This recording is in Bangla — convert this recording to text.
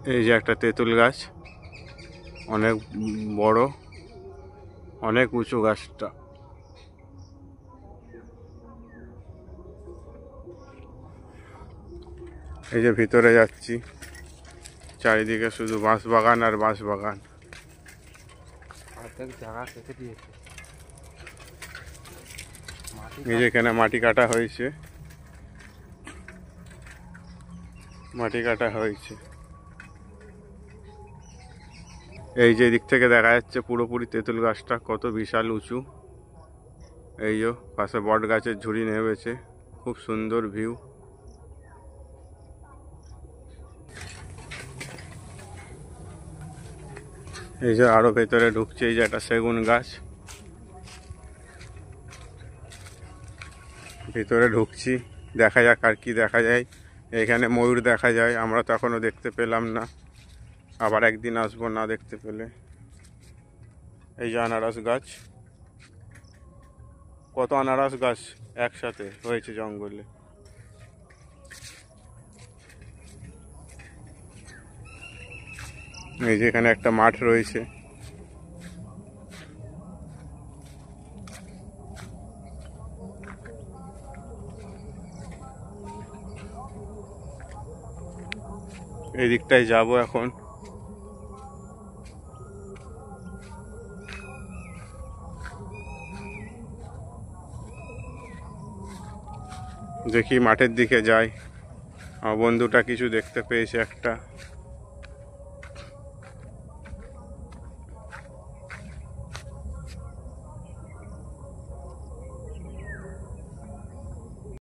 এই যে একটা তেঁতুল গাছ, অনেক বড়, অনেক উঁচু গাছটা। এই যে ভিতরে যাচ্ছি, চারিদিকে শুধু বাঁশ বাগান আর বাঁশ বাগান। এই যে এখানে মাটি কাটা হয়েছে, মাটি কাটা হয়েছে। এই যে দিক থেকে দেখা যাচ্ছে পুরোপুরি তেঁতুল গাছটা কত বিশাল উঁচু। এই যে পাশে বট গাছের ঝুড়ি নেমেছে, খুব সুন্দর ভিউ। এই যে আরো ভেতরে ঢুকছে, এই যে একটা সেগুন গাছ, ভিতরে ঢুকছি, দেখা যাক আর কি দেখা যায়। এখানে ময়ূর দেখা যায়, আমরা তো এখনো দেখতে পেলাম না, আবার একদিন আসবো না দেখতে পেলে। এই যে আনারস গাছ, কত আনারস গাছ একসাথে হয়েছে জঙ্গলে। এই যে এখানে একটা মাঠ রয়েছে, এই দিকটায় যাবো এখন। দেখি মাঠের দিকে যাই, আমার বন্ধুটা কিছু দেখতে পেয়েছে একটা।